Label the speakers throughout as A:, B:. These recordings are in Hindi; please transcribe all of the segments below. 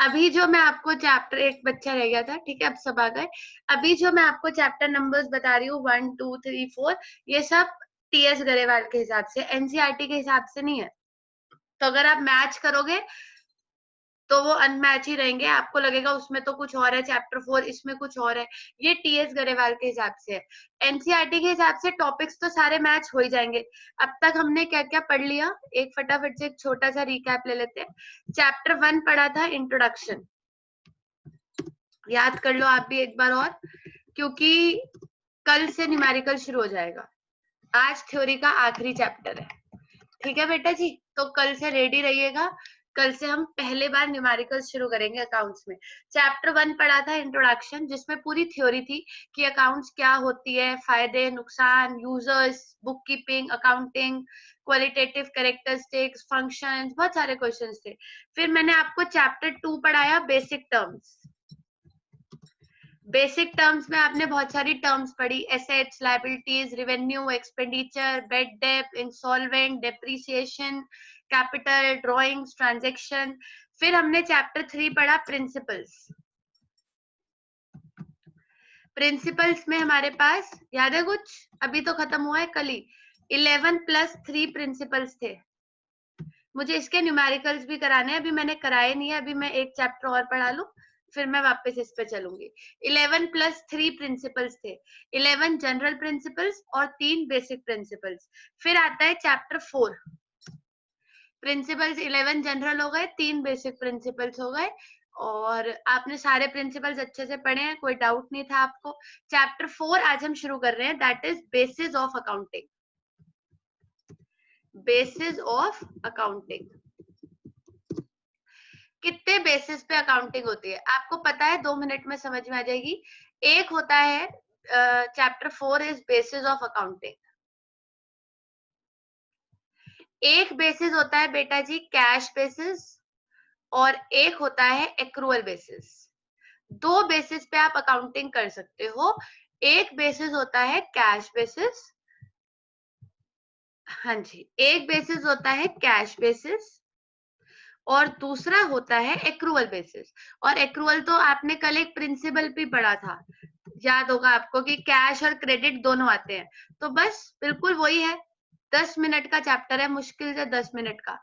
A: अभी जो मैं आपको चैप्टर, एक बच्चा रह गया था, ठीक है, अब सब आ गए। अभी जो मैं आपको चैप्टर नंबर्स बता रही हूँ 1 2 3 4, ये सब टीएस गरेवाल के हिसाब से, एनसीईआरटी के हिसाब से नहीं है। तो अगर आप मैच करोगे तो वो अनमैच ही रहेंगे, आपको लगेगा उसमें तो कुछ और है, चैप्टर 4 इसमें कुछ और है। ये टीएस गरेवाल के हिसाब से है। एनसीईआरटी के हिसाब से टॉपिक्स तो सारे मैच हो ही जाएंगे। अब तक हमने क्या क्या पढ़ लिया, एक फटाफट से एक छोटा सा रिकैप ले लेते हैं। चैप्टर 1 पढ़ा था इंट्रोडक्शन, याद कर लो आप भी एक बार और, क्योंकि कल से न्यूमेरिकल शुरू हो जाएगा। आज थ्योरी का आखिरी चैप्टर है, ठीक है बेटा जी। तो कल से रेडी रहिएगा, कल से हम पहले बार न्यूमेरिकल शुरू करेंगे अकाउंट्स में। चैप्टर 1 पढ़ा था इंट्रोडक्शन, जिसमें पूरी थ्योरी थी कि अकाउंट्स क्या होती है, फायदे नुकसान, users, book keeping, accounting, qualitative characteristics, functions, बहुत सारे क्वेश्चंस थे। फिर मैंने आपको चैप्टर 2 पढ़ाया बेसिक टर्म्स। बेसिक टर्म्स में आपने बहुत सारी टर्म्स पढ़ी, assets, liabilities, revenue, expenditure, bed date, insolvent, depreciation, capital, drawings, transaction. फिर हमने चैप्टर 3 पढ़ा प्रिंसिपल्स। प्रिंसिपल्स में हमारे पास याद है कुछ, अभी तो खत्म हुआ है कल ही, 11 + 3 प्रिंसिपल्स थे। मुझे इसके न्यूमेरिकल्स भी कराने हैं, अभी मैंने कराए नहीं है, अभी मैं एक चैप्टर और पढ़ा लूं फिर मैं वापस इस पे चलूंगी। 11 + 3 प्रिंसिपल्स थे, 11 जनरल प्रिंसिपल्स और 3 बेसिक प्रिंसिपल्स। फिर आता है चैप्टर 4, प्रिंसिपल्स 11 जनरल हो गए, 3 बेसिक प्रिंसिपल्स हो गए, और आपने सारे प्रिंसिपल्स अच्छे से पढ़े हैं, कोई डाउट नहीं था आपको। चैप्टर 4 आज हम शुरू कर रहे हैं, that is basis of accounting. Basis of accounting, कितने बेसिस पे अकाउंटिंग होती है आपको पता है, 2 मिनट में समझ में आ जाएगी। एक होता है chapter 4 is basis of accounting. एक बेसिस होता है बेटा जी कैश बेसिस, और एक होता है एक्रूअल बेसिस। 2 बेसिस पे आप अकाउंटिंग कर सकते हो। एक बेसिस होता है कैश बेसिस, हाँ जी, एक बेसिस होता है कैश बेसिस और दूसरा होता है एक्रूअल बेसिस। और एक्रूअल तो आपने कल एक प्रिंसिपल भी पढ़ा था, याद होगा आपको कि कैश और क्रेडिट दोनों आते हैं। तो बस बिल्कुल वही है, 10 मिनट का चैप्टर है, मुश्किल से 10 मिनट का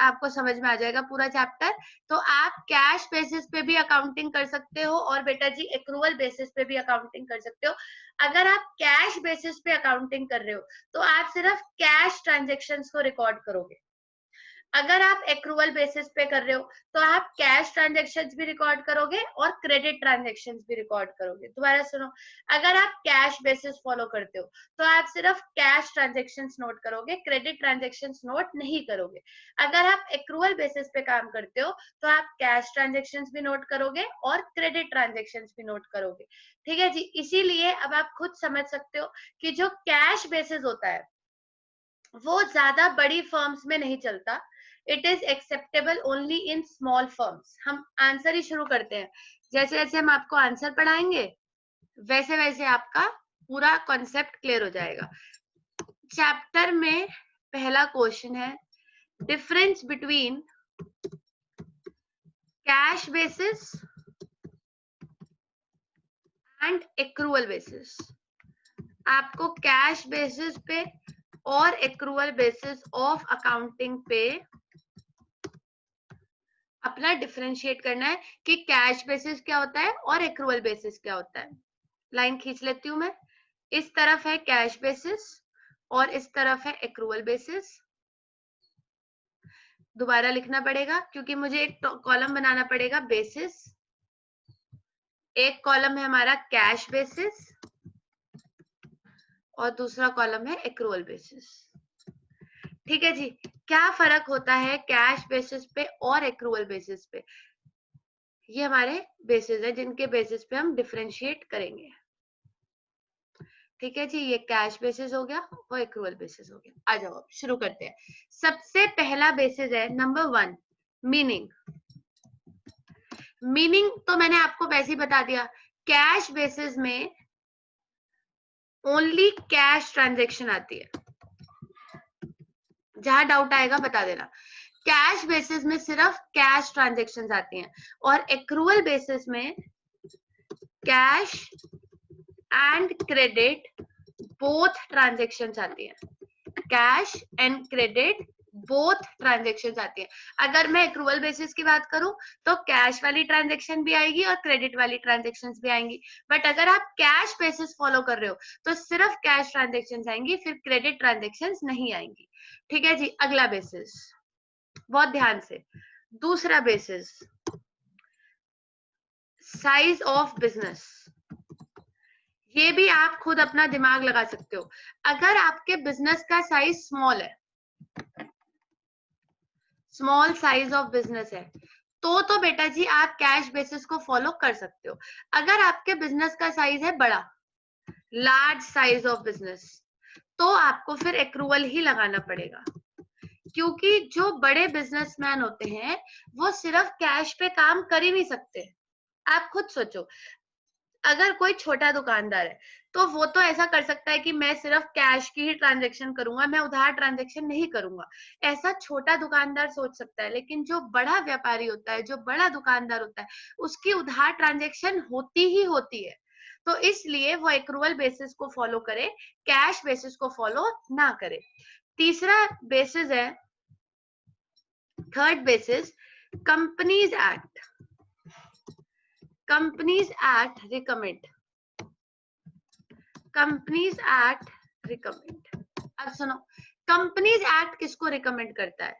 A: आपको समझ में आ जाएगा पूरा चैप्टर। तो आप कैश बेसिस पे भी अकाउंटिंग कर सकते हो और बेटा जी एक्रूअल बेसिस पे भी अकाउंटिंग कर सकते हो। अगर आप कैश बेसिस पे अकाउंटिंग कर रहे हो तो आप सिर्फ कैश ट्रांजेक्शन्स को रिकॉर्ड करोगे। अगर आप एक्रूअल बेसिस पे कर रहे हो तो आप कैश ट्रांजेक्शन्स भी रिकॉर्ड करोगे और क्रेडिट ट्रांजेक्शन्स भी रिकॉर्ड करोगे। दोबारा सुनो, अगर आप कैश बेसिस फॉलो करते हो तो आप सिर्फ कैश ट्रांजेक्शन्स नोट करोगे, क्रेडिट ट्रांजेक्शन्स नोट नहीं करोगे। अगर आप एक्रूअल बेसिस पे काम करते हो तो आप कैश ट्रांजेक्शन्स भी नोट करोगे और क्रेडिट ट्रांजेक्शन्स भी नोट करोगे, ठीक है जी। इसीलिए अब आप खुद समझ सकते हो कि जो कैश बेसिस होता है वो ज्यादा बड़ी फर्म्स में नहीं चलता, it is acceptable only in small firms. हम आंसर ही शुरू करते हैं, जैसे जैसे हम आपको आंसर पढ़ाएंगे वैसे वैसे आपका पूरा कॉन्सेप्ट क्लियर हो जाएगा। चैप्टर में पहला क्वेश्चन है, difference between cash basis and accrual basis. आपको कैश बेसिस पे और एक्रूअल बेसिस ऑफ अकाउंटिंग पे अपना डिफरेंशिएट करना है कि कैश बेसिस क्या होता है और एक्रूअल बेसिस क्या होता है। लाइन खींच लेती हूं मैं, इस तरफ है कैश बेसिस और इस तरफ है एक्रूअल बेसिस। दोबारा लिखना पड़ेगा क्योंकि मुझे एक कॉलम बनाना पड़ेगा बेसिस, एक कॉलम है हमारा कैश बेसिस और दूसरा कॉलम है एक्रूअल बेसिस, ठीक है जी। क्या फर्क होता है कैश बेसिस पे और एक्रूअल बेसिस पे, ये हमारे बेसिस है जिनके बेसिस पे हम डिफरेंशिएट करेंगे, ठीक है जी। ये कैश बेसिस हो गया और एक्रूअल बेसिस हो गया। आ जाओ अब शुरू करते हैं। सबसे पहला बेसिस है नंबर 1, मीनिंग। मीनिंग तो मैंने आपको वैसे ही बता दिया, कैश बेसिस में ओनली कैश ट्रांजेक्शन आती है। जहां डाउट आएगा बता देना। कैश बेसिस में सिर्फ कैश ट्रांजेक्शन्स आती हैं और एक्रूअल बेसिस में cash and credit both transactions आती हैं, cash and credit both transactions आती है। अगर मैं एक्रूवल बेसिस की बात करूं तो कैश वाली ट्रांजेक्शन भी आएगी और क्रेडिट वाली ट्रांजेक्शन्स भी आएंगी, बट अगर आप कैश बेसिस फॉलो कर रहे हो तो सिर्फ कैश ट्रांजेक्शन्स आएंगी, फिर क्रेडिट ट्रांजेक्शन्स नहीं आएंगी। ठीक है जी, अगला बेसिस बहुत ध्यान से, दूसरा बेसिस साइज ऑफ बिजनेस। ये भी आप खुद अपना दिमाग लगा सकते हो। अगर आपके बिजनेस का साइज स्मॉल है, स्मॉल साइज ऑफ बिजनेस है, तो बेटा जी आप कैश बेसिस को फॉलो कर सकते हो। अगर आपके बिजनेस का साइज है बड़ा, लार्ज साइज ऑफ बिजनेस, तो आपको फिर एक्रूवल ही लगाना पड़ेगा, क्योंकि जो बड़े बिजनेसमैन होते हैं वो सिर्फ कैश पे काम कर ही नहीं सकते। आप खुद सोचो, अगर कोई छोटा दुकानदार है तो वो तो ऐसा कर सकता है कि मैं सिर्फ कैश की ही ट्रांजैक्शन करूंगा, मैं उधार ट्रांजैक्शन नहीं करूंगा, ऐसा छोटा दुकानदार सोच सकता है। लेकिन जो बड़ा व्यापारी होता है, जो बड़ा दुकानदार होता है, उसकी उधार ट्रांजैक्शन होती ही होती है, तो इसलिए वो एक्रूवल बेसिस को फॉलो करे, कैश बेसिस को फॉलो ना करे। तीसरा बेसिस है, third basis, companies act. Companies act recommend, companies act recommend. अब सुनो, कंपनीज एक्ट किसको रिकमेंड करता है?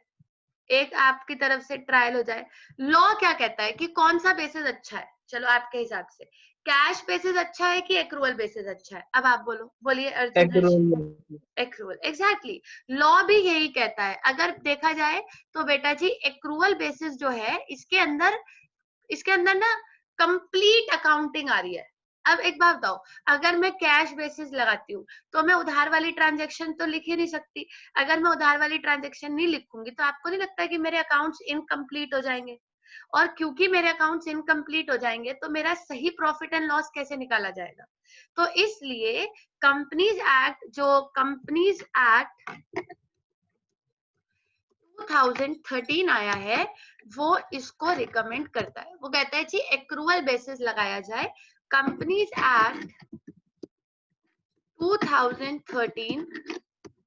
A: एक आपकी तरफ से ट्रायल हो जाए। लॉ क्या कहता है कि कौन सा बेसिस अच्छा है? चलो आपके हिसाब से कैश बेसिस अच्छा है कि एक्रूवल बेसिस अच्छा है? अब आप बोलो, बोलिए अर्जुन। एक्रूवल, एग्जैक्टली, लॉ भी यही कहता है। अगर देखा जाए तो बेटा जी एक्रूवल बेसिस जो है, इसके अंदर ना कंप्लीट अकाउंटिंग आ रही है। अब एक बात बताओ, अगर मैं कैश बेसिस लगाती हूँ तो मैं उधार वाली ट्रांजैक्शन तो लिख ही नहीं सकती। अगर मैं उधार वाली ट्रांजैक्शन नहीं लिखूंगी तो आपको नहीं लगता कि मेरे अकाउंट्स इनकम्प्लीट हो जाएंगे? और क्योंकि मेरे अकाउंट्स इनकम्प्लीट हो जाएंगे तो मेरा सही प्रॉफिट एंड लॉस कैसे निकाला जाएगा? तो इसलिए कंपनीज एक्ट, जो कंपनीज एक्ट 2013 आया है, वो इसको रिकमेंड करता है। वो कहता है जी एक्रूवल बेसिस लगाया जाए। Companies act 2013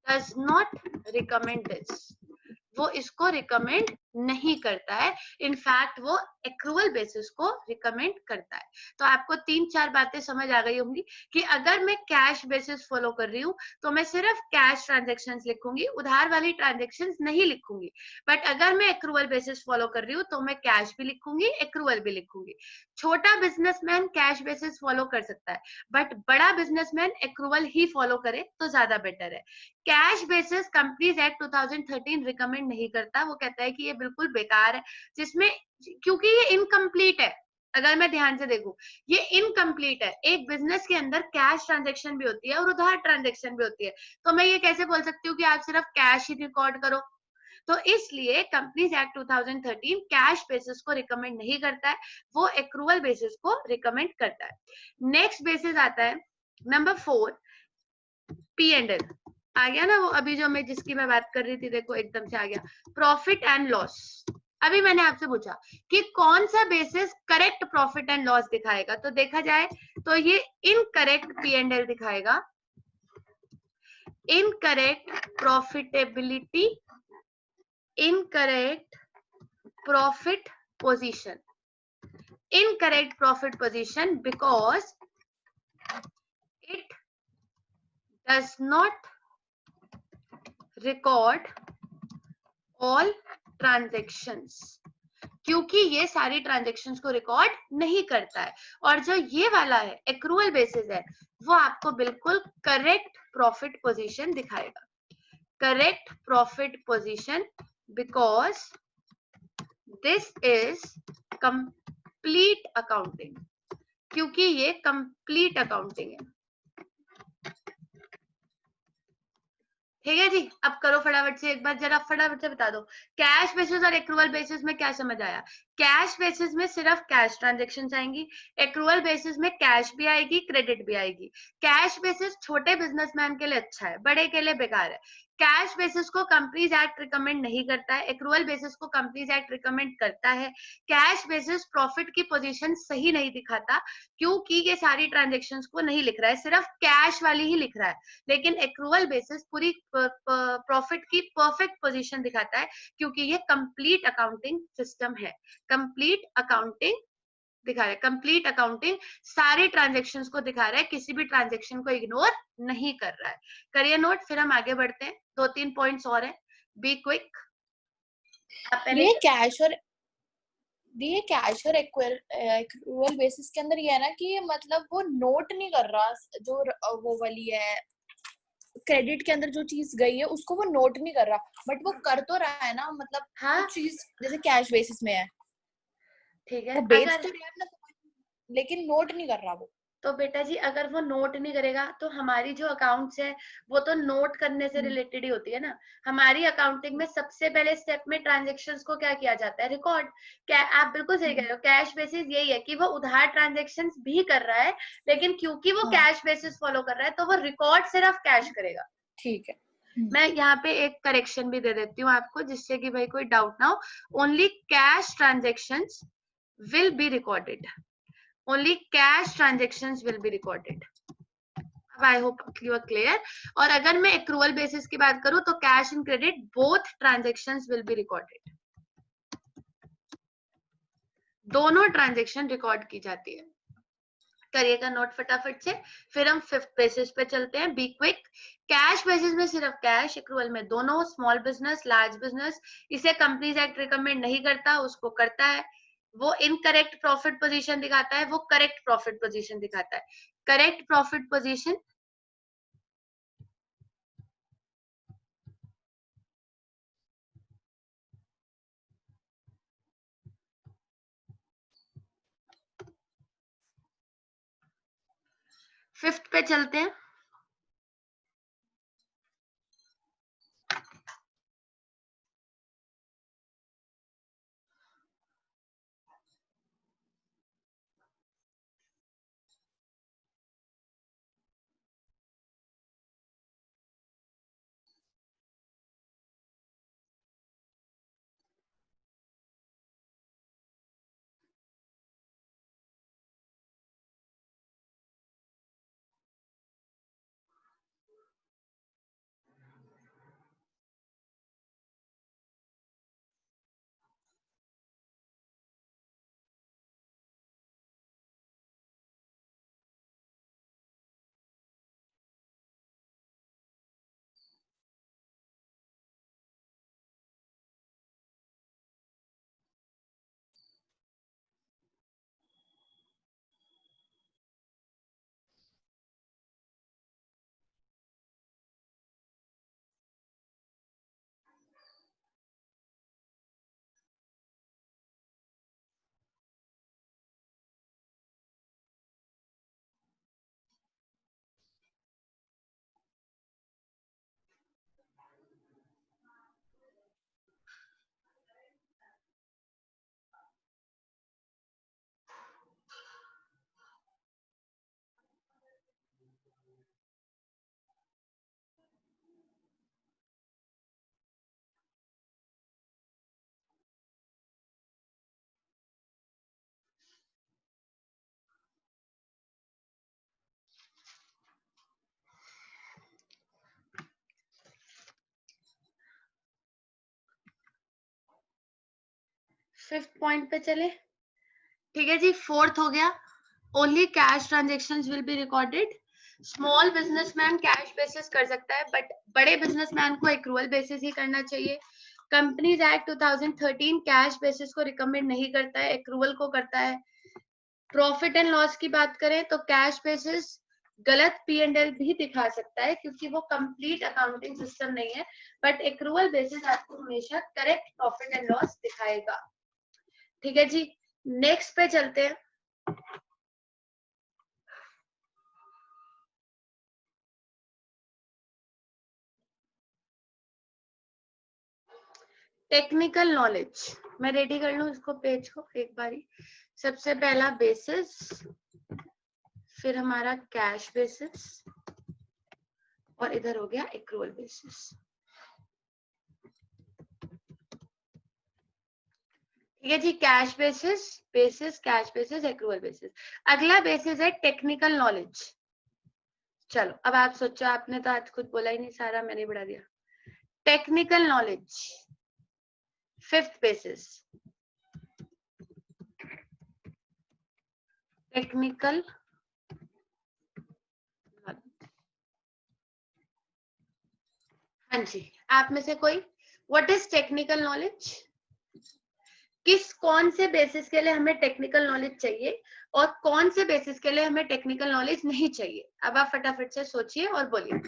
A: does not recommend this. वो इसको रिकमेंड नहीं करता है, इनफैक्ट वो एक्रूवल बेसिस को रिकमेंड करता है। तो आपको 3-4 बातें समझ आ गई होंगी कि अगर मैं कैश बेसिस फॉलो कर रही हूँ तो मैं सिर्फ कैश ट्रांजैक्शंस लिखूंगी, उधार वाली ट्रांजैक्शंस नहीं लिखूंगी। बट अगर मैं एक्रूवल बेसिस फॉलो कर रही हूँ तो मैं कैश भी लिखूंगी, एक्रूवल भी लिखूंगी। छोटा बिजनेसमैन कैश बेसिस फॉलो कर सकता है, बट बड़ा बिजनेसमैन एक्रूवल ही फॉलो करे तो ज्यादा बेटर है। Cash basis companies act 2013 recommend नहीं करता। वो कहता है कि ये बिल्कुल बेकार है, जिसमें, क्योंकि ये इनकम्प्लीट है। अगर मैं ध्यान से देखूं, ये इनकम्प्लीट है। एक बिजनेस के अंदर कैश ट्रांजैक्शन भी होती है और उधार ट्रांजैक्शन भी होती है, तो मैं ये कैसे बोल सकती हूँ कि आप सिर्फ कैश ही रिकॉर्ड करो? तो इसलिए कंपनीज एक्ट 2013 कैश बेसिस को रिकमेंड नहीं करता है, वो एक्रूवल बेसिस को रिकमेंड करता है। नेक्स्ट बेसिस आता है नंबर 4, P&L। आ गया ना वो, अभी जो मैं जिसकी मैं बात कर रही थी, देखो एकदम से आ गया, प्रॉफिट एंड लॉस। अभी मैंने आपसे पूछा कि कौन सा basis correct profit and loss दिखाएगा, तो देखा जाए तो ये इनकरेक्ट P&L दिखाएगा, incorrect profitability, incorrect profit position, incorrect profit position because it does not record all transactions, क्योंकि ये सारी ट्रांजैक्शंस को रिकॉर्ड नहीं करता है। और जो ये वाला है एक्रूवल बेसिस है, वो आपको बिल्कुल करेक्ट प्रॉफिट पोजीशन दिखाएगा, correct profit position, because this is complete accounting, क्योंकि ये कंप्लीट अकाउंटिंग है। ठीक है जी, अब करो फटाफट से, एक बार जरा फटाफट से बता दो, कैश बेसिस और एक्रूवल बेसिस में क्या समझ आया? कैश बेसिस में सिर्फ कैश ट्रांजैक्शंस आएंगी, एक्रूवल बेसिस में कैश भी आएगी, क्रेडिट भी आएगी। कैश बेसिस छोटे बिजनेसमैन के लिए अच्छा है, बड़े के लिए बेकार है। कैश बेसिस को कंपनीज एक्ट रिकमेंड नहीं करता है, एक्रूअल बेसिस को कंपनीज एक्ट रिकमेंड करता है। कैश बेसिस प्रॉफिट की पोजीशन सही नहीं दिखाता क्योंकि ये सारी ट्रांजेक्शन्स को नहीं लिख रहा है, सिर्फ कैश वाली ही लिख रहा है। लेकिन एक्रूअल बेसिस पूरी प्रॉफिट की परफेक्ट पोजीशन दिखाता है क्योंकि ये कंप्लीट अकाउंटिंग सिस्टम है, कंप्लीट अकाउंटिंग दिखा रहा है, कंप्लीट अकाउंटिंग सारे ट्रांजेक्शन्स को दिखा रहा है, किसी भी ट्रांजेक्शन को इग्नोर नहीं कर रहा है। करिए नोट, फिर हम आगे बढ़ते हैं। 2-3 पॉइंट्स और हैं, बी क्विक।
B: कैश और एक्रूअल बेसिस के अंदर ये है ना कि मतलब वो नोट नहीं कर रहा, जो वो वाली है क्रेडिट के अंदर जो चीज गई है उसको वो नोट नहीं कर रहा, बट वो कर तो रहा है ना, मतलब
A: हाँ
B: कुछ चीज जैसे कैश बेसिस में है,
A: ठीक है,
B: वो बेच
A: अगर
B: तो रहा है ना, लेकिन नोट नहीं कर रहा वो।
A: तो बेटा जी अगर वो नोट नहीं करेगा तो हमारी जो अकाउंट्स है वो तो नोट करने से रिलेटेड ही होती है ना। हमारी अकाउंटिंग में सबसे पहले स्टेप में ट्रांजेक्शन्स को क्या किया जाता है, रिकॉर्ड। क्या आप बिल्कुल सही कह रहे हो, कैश बेसिस यही है कि वो उधार ट्रांजेक्शन्स भी कर रहा है, लेकिन क्योंकि वो कैश बेसिस फॉलो कर रहा है तो वो रिकॉर्ड सिर्फ कैश करेगा।
B: ठीक है,
A: मैं यहाँ पे एक करेक्शन भी दे देती हूँ आपको, जिससे कि भाई कोई डाउट ना हो। Only cash transactions will be recorded, only cash transactions will be recorded. I hope you are clear. और अगर मैं accrual basis की बात करूं तो cash and credit both transactions will be recorded. दोनों ट्रांजेक्शन रिकॉर्ड की जाती है। करिएगा नोट फटाफट से, फिर हम 5th बेसिस पे चलते हैं, बी क्विक। कैश बेसिस में सिर्फ कैश, एक्रूअल में दोनों, स्मॉल बिजनेस लार्ज बिजनेस। इसे कंपनीज एक्ट रिकमेंड नहीं करता, उसको करता है। वो इनकरेक्ट प्रॉफिट पोजीशन दिखाता है, वो करेक्ट प्रॉफिट पोजीशन दिखाता है। करेक्ट प्रॉफिट पोजीशन फिफ्थ पे चलते हैं। फिफ्थ पॉइंट पे चले, ठीक है जी। फोर्थ हो गया, only cash transactions will be recorded. Small businessman cash basis कर सकता है, बट बड़े बिजनेसमैन को एक्रूअल बेसिस ही करना चाहिए। कंपनीज एक्ट 2013 कैश बेसिस को रिकमेंड नहीं करता है, एक्रूअल को करता है। प्रॉफिट एंड लॉस की बात करें तो कैश बेसिस गलत P&L भी दिखा सकता है क्योंकि वो कंप्लीट अकाउंटिंग सिस्टम नहीं है, बट एक्रूअल बेसिस आपको हमेशा करेक्ट प्रॉफिट एंड लॉस दिखाएगा। ठीक है जी, नेक्स्ट पे चलते हैं। टेक्निकल नॉलेज, मैं रेडी कर लूं इसको, पेज को एक बारी। सबसे पहला बेसिस, फिर हमारा कैश बेसिस, और इधर हो गया एक्रूअल बेसिस। ठीक है जी, cash basis, basis, cash basis, accrual basis. अगला बेसिस है टेक्निकल नॉलेज। चलो अब आप सोचो, आपने तो आज कुछ बोला ही नहीं, सारा मैंने ही बढ़ा दिया। Technical knowledge, fifth basis, technical. हाँ जी, आप में से कोई, व्हाट इज टेक्निकल नॉलेज? किस कौन से बेसिस के लिए हमें टेक्निकल नॉलेज चाहिए और कौन से बेसिस के लिए हमें टेक्निकल नॉलेज नहीं चाहिए? अब आप फटाफट से सोचिए और बोलिए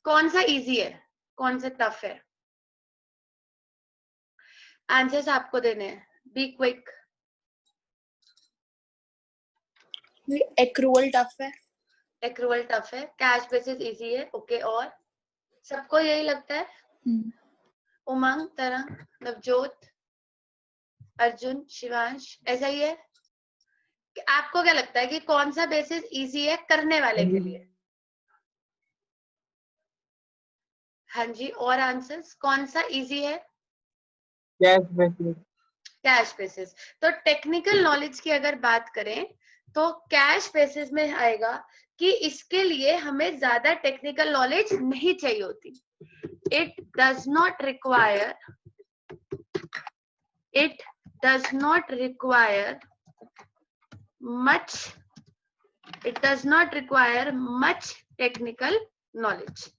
A: कौन सा इजी है, कौन सा टफ है। आंसर्स आपको देने हैं, बी क्विक।
B: एक्रूवल टफ है।
A: एक्रूवल टफ है, कैश बेसिस इजी है, ओके। और सबको यही लगता है? उमंग, तरंग, नवजोत, अर्जुन, शिवांश, ऐसा ही है? आपको क्या लगता है कि कौन सा बेसिस इजी है करने वाले के लिए? हाँ जी, और आंसर्स कौन सा इजी है?
C: Cash basis.
A: Cash basis. तो टेक्निकल नॉलेज की अगर बात करें तो कैश बेसिस में आएगा कि इसके लिए हमें ज्यादा टेक्निकल नॉलेज नहीं चाहिए होती। It does not require much technical knowledge.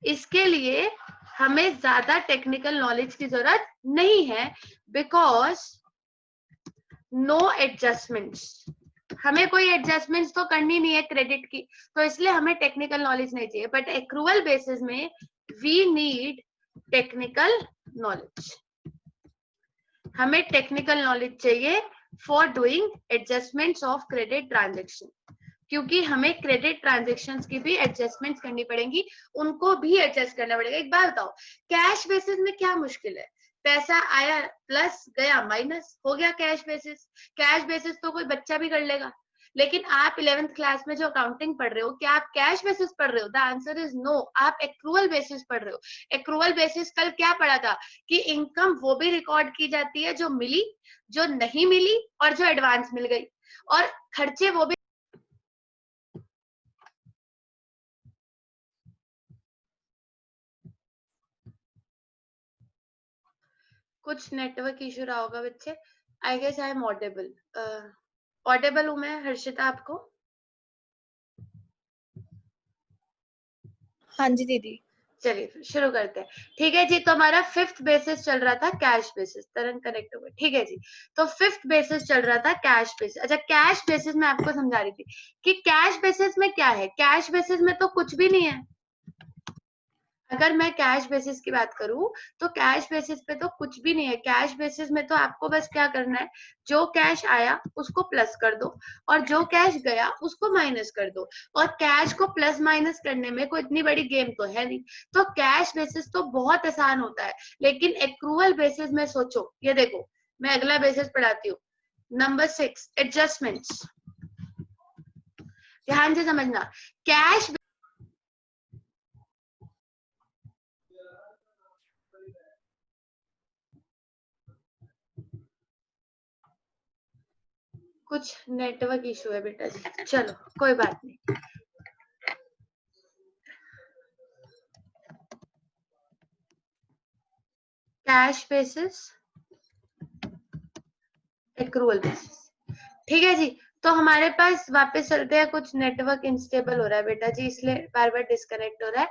A: इसके लिए हमें ज्यादा टेक्निकल नॉलेज की जरूरत नहीं है, बिकॉज नो एडजस्टमेंट्स, हमें कोई एडजस्टमेंट्स तो करनी नहीं है क्रेडिट की, तो इसलिए हमें टेक्निकल नॉलेज नहीं चाहिए। बट एक्रूवल बेसिस में वी नीड टेक्निकल नॉलेज, हमें टेक्निकल नॉलेज चाहिए for doing adjustments of credit transaction, क्योंकि हमें क्रेडिट ट्रांजेक्शन्स की भी एडजस्टमेंट्स करनी पड़ेंगी, उनको भी एडजस्ट करना पड़ेगा। एक बात बताओ, कैश बेसिस में क्या मुश्किल है? पैसा आया प्लस, गया माइनस, हो गया कैश बेसिस। कैश बेसिस तो कोई बच्चा भी कर लेगा, लेकिन आप 11th क्लास में जो अकाउंटिंग पढ़ रहे हो, क्या आप कैश बेसिस पढ़ रहे हो? द आंसर इज नो, आप एक्रूवल बेसिस पढ़ रहे हो। एक्रूवल बेसिस कल क्या पढ़ा था कि इनकम वो भी रिकॉर्ड की जाती है जो मिली, जो नहीं मिली और जो एडवांस मिल गई, और खर्चे वो भी। कुछ नेटवर्क इशू रहा होगा बच्चे। I guess I am audible. Audible हूं मैं हर्षिता आपको?
B: हाँ जी दीदी।
A: चलिए शुरू करते हैं। ठीक है जी, तो हमारा फिफ्थ बेसिस चल रहा था कैश बेसिस। तरंग कनेक्ट हो गए, ठीक है जी। तो फिफ्थ बेसिस चल रहा था कैश बेसिस। अच्छा, कैश बेसिस में आपको समझा रही थी कि कैश बेसिस में क्या है। कैश बेसिस में तो कुछ भी नहीं है। अगर मैं कैश बेसिस की बात करूं तो कैश बेसिस पे तो कुछ भी नहीं है। कैश बेसिस में तो आपको बस क्या करना है, जो कैश आया उसको प्लस कर दो और जो कैश गया उसको माइनस कर दो, और कैश को प्लस माइनस करने में कोई इतनी बड़ी गेम तो है नहीं। तो कैश बेसिस तो बहुत आसान होता है, लेकिन एक्रूवल बेसिस में सोचो। ये देखो, मैं अगला बेसिस पढ़ाती हूँ, नंबर 6, एडजस्टमेंट्स। ध्यान से समझना, कैश कुछ नेटवर्क इशू है बेटा जी, चलो कोई बात नहीं। कैश बेसिस, एक्रूवल बेसिस, ठीक है जी। तो हमारे पास वापस चलते हैं, कुछ नेटवर्क इंस्टेबल हो रहा है बेटा जी, इसलिए बार बार डिस्कनेक्ट हो रहा है।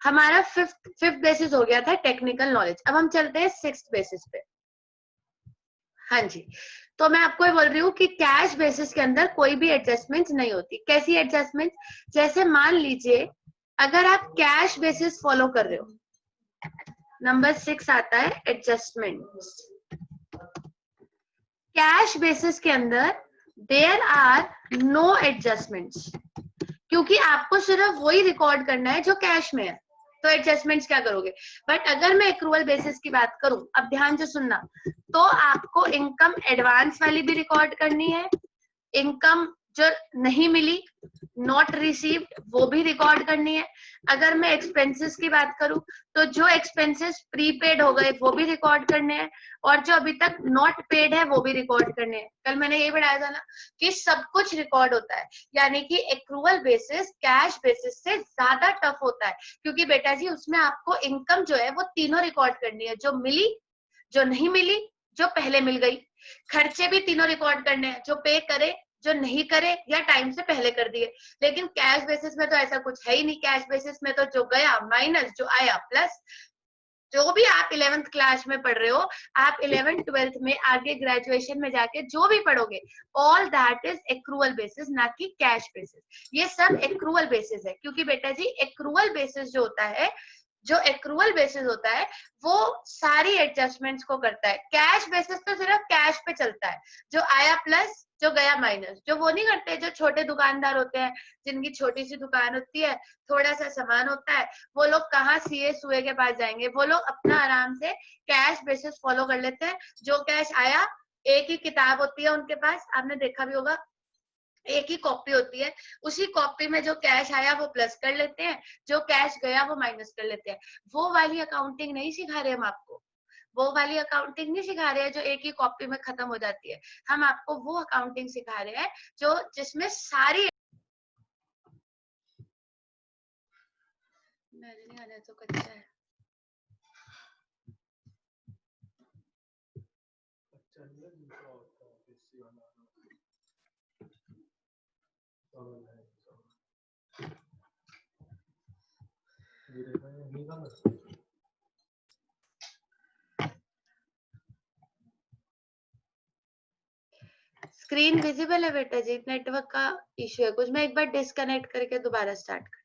A: हमारा फिफ्थ बेसिस हो गया था टेक्निकल नॉलेज। अब हम चलते हैं सिक्स्थ बेसिस पे। हाँ जी, तो मैं आपको ये बोल रही हूँ कि कैश बेसिस के अंदर कोई भी एडजस्टमेंट नहीं होती। कैसी एडजस्टमेंट? जैसे मान लीजिए अगर आप कैश बेसिस फॉलो कर रहे हो, नंबर 6 आता है एडजस्टमेंट्स। कैश बेसिस के अंदर देयर आर नो एडजस्टमेंट्स, क्योंकि आपको सिर्फ वही रिकॉर्ड करना है जो कैश में है, तो एडजस्टमेंट्स क्या करोगे। बट अगर मैं एक्रूवल बेसिस की बात करूं, अब ध्यान से सुनना, तो आपको इनकम एडवांस वाली भी रिकॉर्ड करनी है, इनकम जो नहीं मिली नॉट रिसीव्ड वो भी रिकॉर्ड करनी है। अगर मैं एक्सपेंसेस की बात करूं तो जो एक्सपेंसेस प्रीपेड हो गए वो भी रिकॉर्ड करने हैं, और जो अभी तक नॉट पेड है वो भी रिकॉर्ड करने हैं। कल मैंने यही पढ़ाया था ना कि सब कुछ रिकॉर्ड होता है, यानी कि एक्रूवल बेसिस कैश बेसिस से ज्यादा टफ होता है, क्योंकि बेटा जी उसमें आपको इनकम जो है वो तीनों रिकॉर्ड करनी है, जो मिली, जो नहीं मिली, जो पहले मिल गई। खर्चे भी तीनों रिकॉर्ड करने हैं, जो पे करे, जो नहीं करे या टाइम से पहले कर दिए। लेकिन कैश बेसिस में तो ऐसा कुछ है ही नहीं। कैश बेसिस में तो जो गया माइनस जो आया प्लस। जो भी आप 11th क्लास में पढ़ रहे हो, आप 11th 12th में आगे ग्रेजुएशन में जाके जो भी पढ़ोगे, all that is accrual basis, ना कि कैश बेसिस। ये सब एक्रूवल बेसिस है, क्योंकि बेटा जी एक्रूवल बेसिस जो होता है, जो एक्रूवल बेसिस होता है वो सारी एडजस्टमेंट्स को करता है। कैश बेसिस तो सिर्फ कैश पे चलता है, जो आया प्लस जो गया माइनस। जो वो नहीं करते, जो छोटे दुकानदार होते हैं, जिनकी छोटी सी दुकान होती है, थोड़ा सा सामान होता है, वो लोग कहाँ सीए सुए के पास जाएंगे, वो लोग अपना आराम से कैश बेसिस फॉलो कर लेते हैं। जो कैश आया, एक ही किताब होती है उनके पास, आपने देखा भी होगा, एक ही कॉपी होती है, उसी कॉपी में जो कैश आया वो प्लस कर लेते हैं, जो कैश गया वो माइनस कर लेते हैं। वो वाली अकाउंटिंग नहीं सिखा रहे हम आपको, वो वाली अकाउंटिंग नहीं सिखा रहे हैं जो एक ही कॉपी में खत्म हो जाती है। हम आपको वो अकाउंटिंग सिखा रहे हैं जो जिसमें सारी नहीं आने तो कच्चा है। स्क्रीन विजिबल है बेटा जी? नेटवर्क का इश्यू है कुछ, मैं एक बार डिस्कनेक्ट करके दोबारा स्टार्ट कर